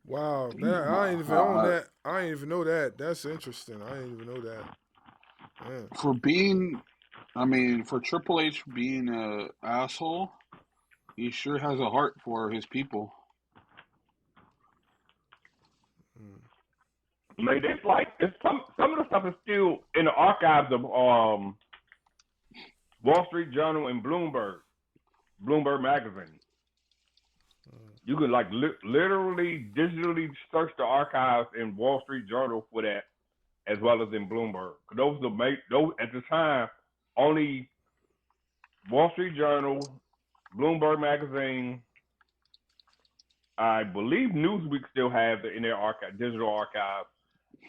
Wow, I ain't even on that. I ain't even know that. That's interesting. I ain't even know that. Man. For Triple H being an asshole, he sure has a heart for his people. I mean, it's some of the stuff is still in the archives of Wall Street Journal and Bloomberg magazine. You can literally digitally search the archives in Wall Street Journal for that, as well as in Bloomberg. Those at the time only Wall Street Journal, Bloomberg magazine. I believe Newsweek still have it in their digital archive,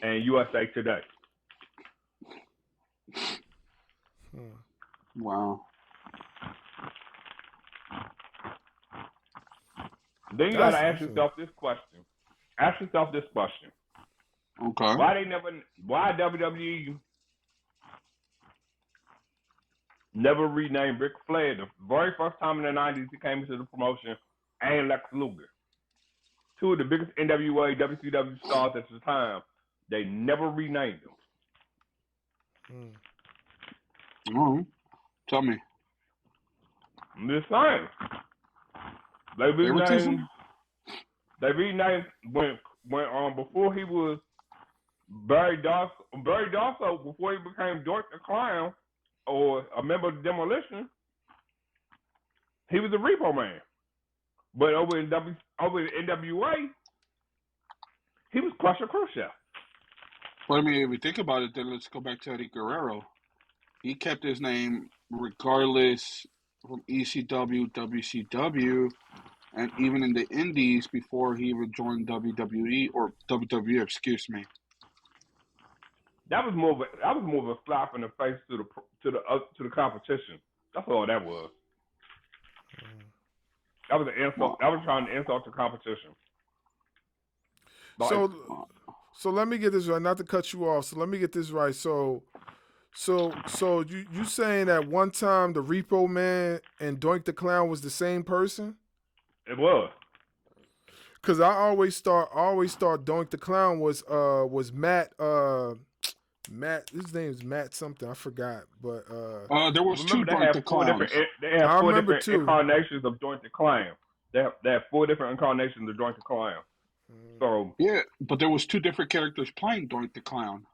and USA Today. Wow. Then you got to ask yourself this question. Okay. Why WWE never renamed Ric Flair the very first time in the 90s he came into the promotion, and Lex Luger? Two of the biggest NWA, WCW stars at the time. They never renamed them. Tell me. I'm just saying. They renamed when before he was Barry Darso, before he became Doink the Clown or a member of Demolition, he was a Repo Man. But over in NWA, he was Crusher Khrushchev. Well, if we think about it, then let's go back to Eddie Guerrero. He kept his name regardless from ECW, WCW, and even in the Indies before he would join WWE or WWE. Excuse me. That was more of a slap in the face to the competition. That's all that was. That was an insult. That was trying to insult the competition. So let me get this right. Not to cut you off. So let me get this right. So you saying that one time the Repo Man and Doink the Clown was the same person? It was. Cause I always thought Doink the Clown was Matt. Matt, his name's Matt something. I forgot, but there was two Doink the Clowns. They have four different incarnations of Doink the Clown. They have four different incarnations of Doink the Clown. So yeah, but there was two different characters playing Doink the Clown.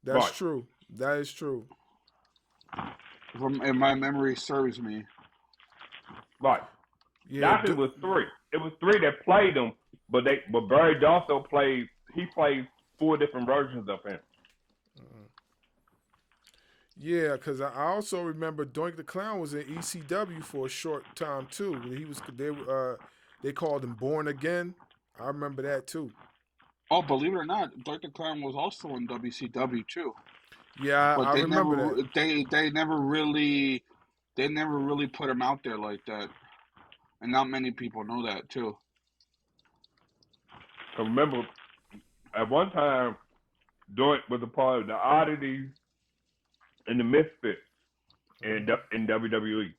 That's true. That is true. If my memory serves me. Right. Yeah. Actually, it was three. It was three that played him, but Barry Darso played four different versions of him. Yeah, because I also remember Doink the Clown was in ECW for a short time too. They called him Born Again. I remember that too. Oh, believe it or not, Doink the Clown was also in WCW too. Yeah, but I remember that. They never really put him out there like that, and not many people know that too. I remember at one time, Doink was a part of the Oddities and the Misfits in WWE.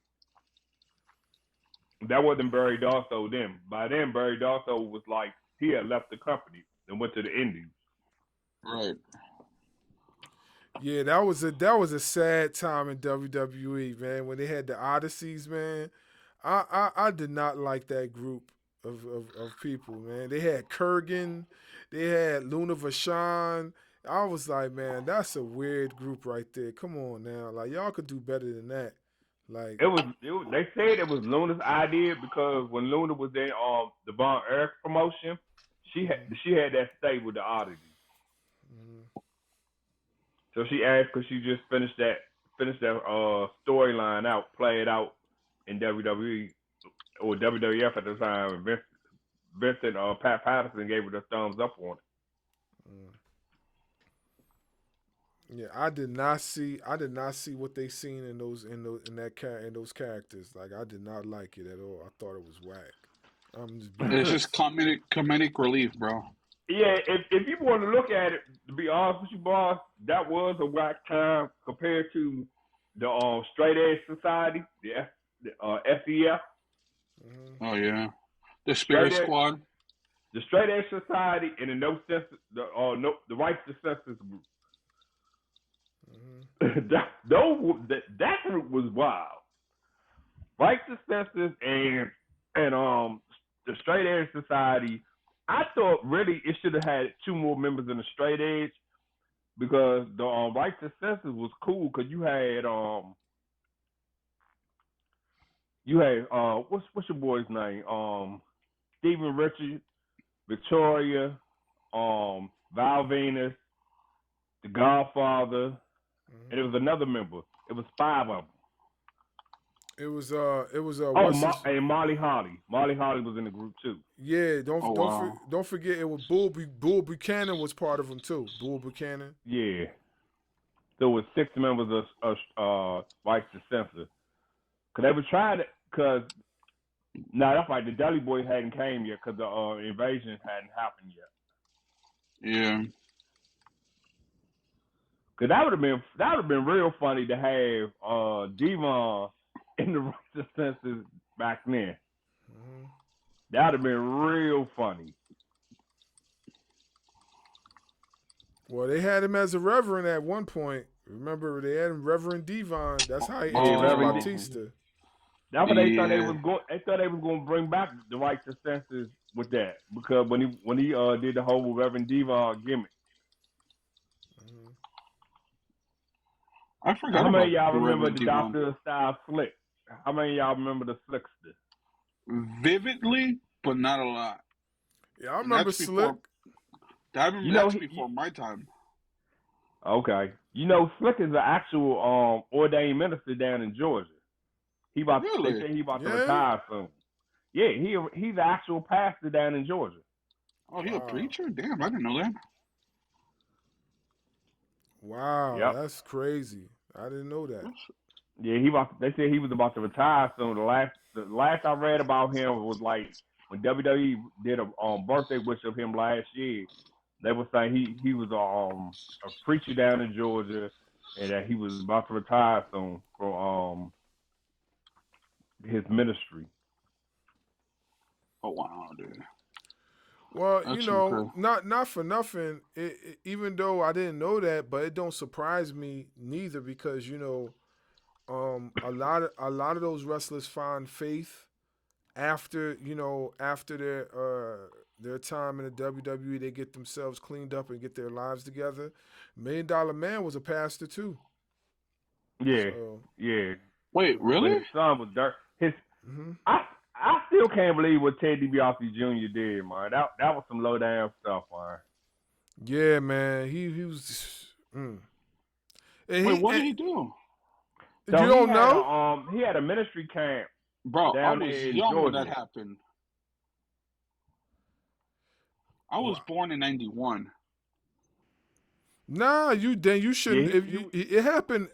That wasn't Barry Darso then. By then, Barry Darso was like, he had left the company and went to the Indies. Right. Yeah, that was a sad time in WWE, man, when they had the Odysseys, man. I did not like that group of people, man. They had Kurgan, they had Luna Vachon. I was like, man, that's a weird group right there. Come on now, like y'all could do better than that. Like it was they said it was Luna's idea because when Luna was in the Von Erich promotion, she had that stay with the Oddities. So she asked because she just finished that storyline out, play it out in WWE or WWF at the time. Vince and Pat Patterson gave it a thumbs up on it. Yeah, I did not see what they seen in those characters. Like, I did not like it at all. I thought it was whack. It's just comedic relief, bro. Yeah, if you want to look at it, to be honest with you, boss, that was a whack time compared to the Straight Edge Society, the SEF. Oh yeah, the Spirit Squad, the Straight Edge Society, and the Righteous Senses group. that group was wild. Righteous Senses and the Straight Edge Society. I thought really it should have had 2 more members in the Straight Edge, because the Righteous Senses was cool, because you had what's your boy's name? Stephen Richards, Victoria, Val Venus, the Godfather, and it was another member. It was 5 of them. It was and Molly Holly. Molly Holly was in the group too. Yeah, don't forget it was Bull Buchanan was part of them too. Bull Buchanan. Yeah. There was 6 members of Righteous Senses. Cause they were trying to, that's right, the Deli Boys hadn't came yet, cause the invasion hadn't happened yet. Yeah. Cause that would have been real funny to have Devon in the Righteous Senses back then. That would have been real funny. Well, they had him as a reverend at one point. Remember, they had him Reverend Devon. That's how he introduced Batista. That's what they thought they was going. They thought they was going to bring back the Righteous Senses with that, because when he did the whole Reverend Devon gimmick. I forgot. How many of y'all remember the Dr. Style Slick? How many of y'all remember the Slickster? Vividly, but not a lot. Yeah, I remember Slick. That's before my time. Okay. Slick is an actual ordained minister down in Georgia. They say he about to retire soon. Yeah, he's an actual pastor down in Georgia. Oh, he's a preacher? Damn, I didn't know that. Wow, that's crazy. I didn't know that. Yeah, they said he was about to retire soon. The last I read about him was like when WWE did a birthday wish of him last year. They were saying he was a preacher down in Georgia, and that he was about to retire soon from his ministry. Oh wow, dude. Well, not for nothing. Even though I didn't know that, but it don't surprise me neither, because a lot of those wrestlers find faith after their time in the WWE. They get themselves cleaned up and get their lives together. $1 Million Man was a pastor too. Yeah, yeah. Wait, really? His son was dirt. I still can't believe what Ted DiBiase Jr. did, man. That was some low down stuff, man. Yeah, man. He was. Wait, what did he do? You don't know? He had a ministry camp. Bro, I was young Georgia when that happened. I was born in 91. Nah, you shouldn't. Yeah, it happened.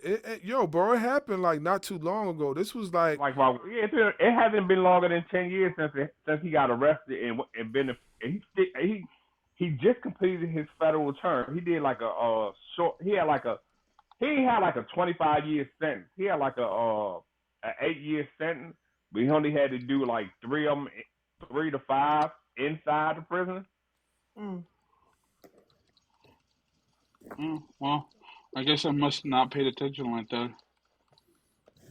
Bro, it happened like not too long ago. This was like it hasn't been longer than 10 years since he got arrested and been. He just completed his federal term. He did like a short. He had like a 25-year sentence. He had like a 8-year sentence, but he only had to do like 3 to 5 inside the prison. Well, I guess I must not paid attention like that.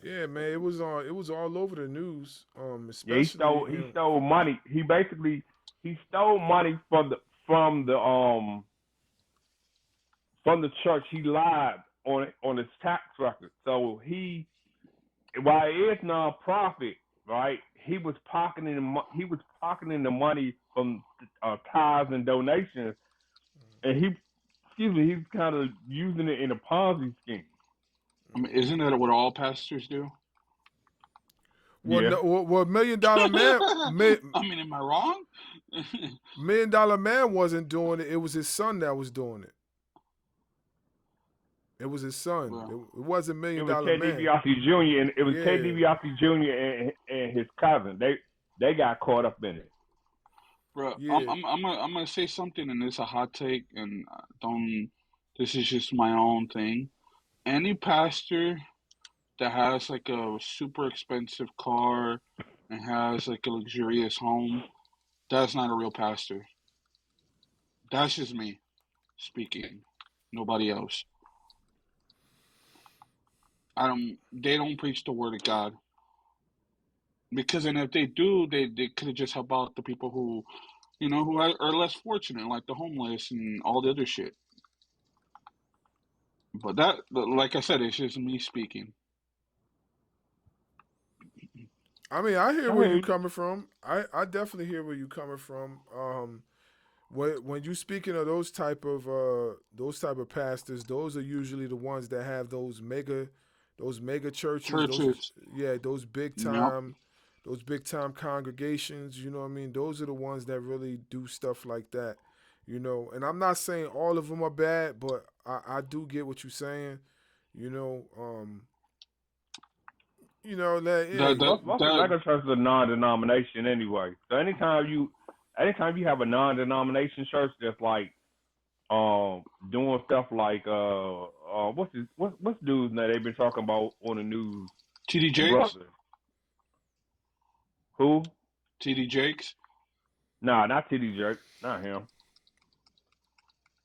Yeah, man, it was all over the news. Especially he stole money. He stole money from the church. He lied on his tax record. So while it is non-profit, right? He was pocketing the money from tithes and donations, and he's kind of using it in a Ponzi scheme. I mean, isn't that what all pastors do? Well, $1 Million Man. I mean, am I wrong? $1 Million Man wasn't doing it. It was his son that was doing it. It was his son. Well, it wasn't $1 Million It was Ted Man. DiBiase Jr. and it was Yeah. Ted DiBiase Jr. and his cousin. They got caught up in it. Bro, Yeah. I'm gonna say something, and it's a hot take, and this is just my own thing. Any pastor that has like a super expensive car and has like a luxurious home, that's not a real pastor. That's just me speaking. Nobody else. They don't preach the word of God. Because, and if they do, they could have just helped out the people who, who are less fortunate, like the homeless and all the other shit. But like I said, it's just me speaking. I mean, I hear where you're coming from. I definitely hear where you're coming from. When you speaking of those type of pastors, those are usually the ones that have those mega churches. Those big time. Yep. Those big time congregations, you know what I mean? Those are the ones that really do stuff like that, And I'm not saying all of them are bad, but I do get what you're saying, Most mega churches are non-denomination anyway. So anytime you have a non-denomination church that's like doing stuff like what's dude's name they've been talking about on the news? TD Jakes. Who? TD Jakes? Nah, not TD Jakes. Not him.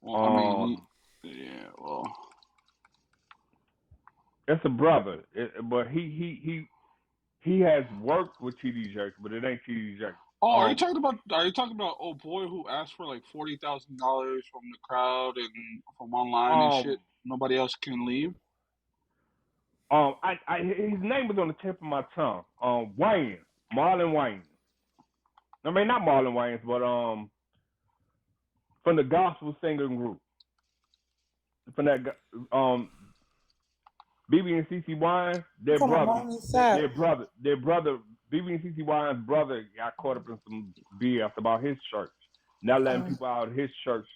Well, it's a brother, but he has worked with TD Jakes, but it ain't TD Jakes. Oh, are you talking about old boy who asked for like $40,000 from the crowd and from online and shit? Nobody else can leave. His name was on the tip of my tongue. Marlon Wayans. I mean, not Marlon Wayans, but from the gospel singing group. From that BB and CC Wines, their brother, BB and CC Wines' brother got caught up in some BS about his church, not letting people out of his church.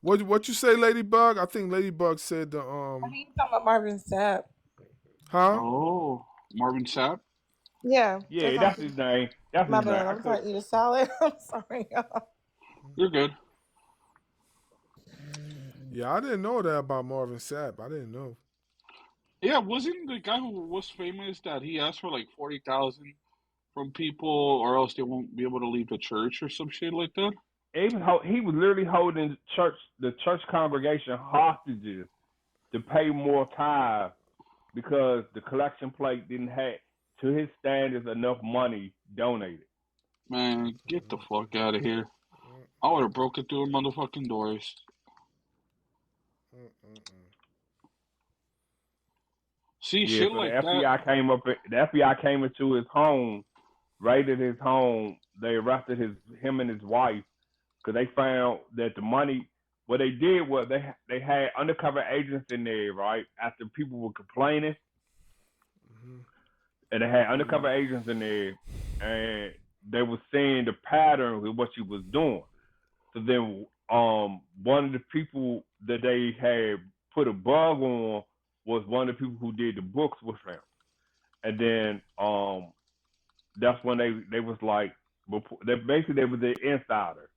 What you say, Ladybug? I think Ladybug said the I think talking about Marvin Sapp. Huh? Oh, Marvin Sapp? Yeah. Yeah, that's his name. That's my his bad. name. I'm trying to eat a salad. I'm sorry, y'all. You're good. Yeah, I didn't know that about Marvin Sapp. I didn't know. Yeah, wasn't the guy who was famous that he asked for like 40,000 from people, or else they won't be able to leave the church or some shit like that? He was literally holding the church congregation hostages to pay more tithes because the collection plate didn't have, to his standards, enough money donated. Man, get the fuck out of here. I would have broken through motherfucking doors. See, shit like that. The FBI came into his home, raided his home. They arrested him and his wife because they found that the money. What they did was they had undercover agents in there, right? After people were complaining, and they had undercover agents in there, and they were seeing the pattern with what she was doing. So then, one of the people that they had put a bug on was one of the people who did the books with him, and then that's when they was like, they was the insider,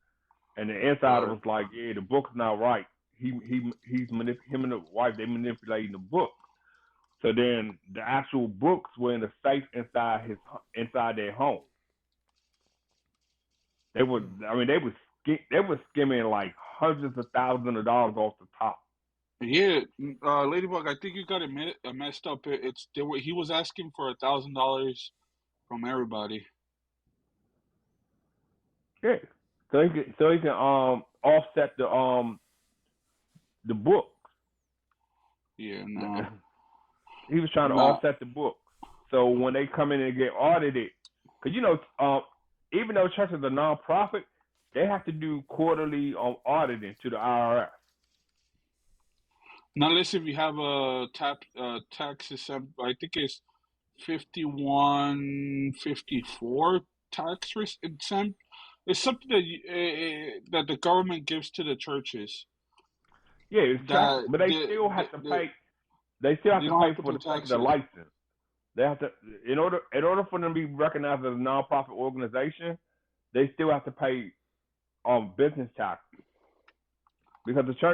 and the insider was like, yeah, the book's not right. Him and the wife, they manipulating the book. So then the actual books were in a safe inside their home. They were skimming like hundreds of thousands of dollars off the top. Yeah, Ladybug, I think you got it messed up. He was asking for $1,000 from everybody. Yeah, so he can offset the book. Yeah, no. He was trying to offset the book. So when they come in and get audited, because even though churches are non-profit, they have to do quarterly auditing to the IRS. Now, listen, if you have a tax exempt, I think it's 5154 tax exempt. It's something that the government gives to the churches. Yeah, it's tax, but they still have to pay. They still have to pay for the license. They have to, in order for them to be recognized as a nonprofit organization, they still have to pay business taxes because the church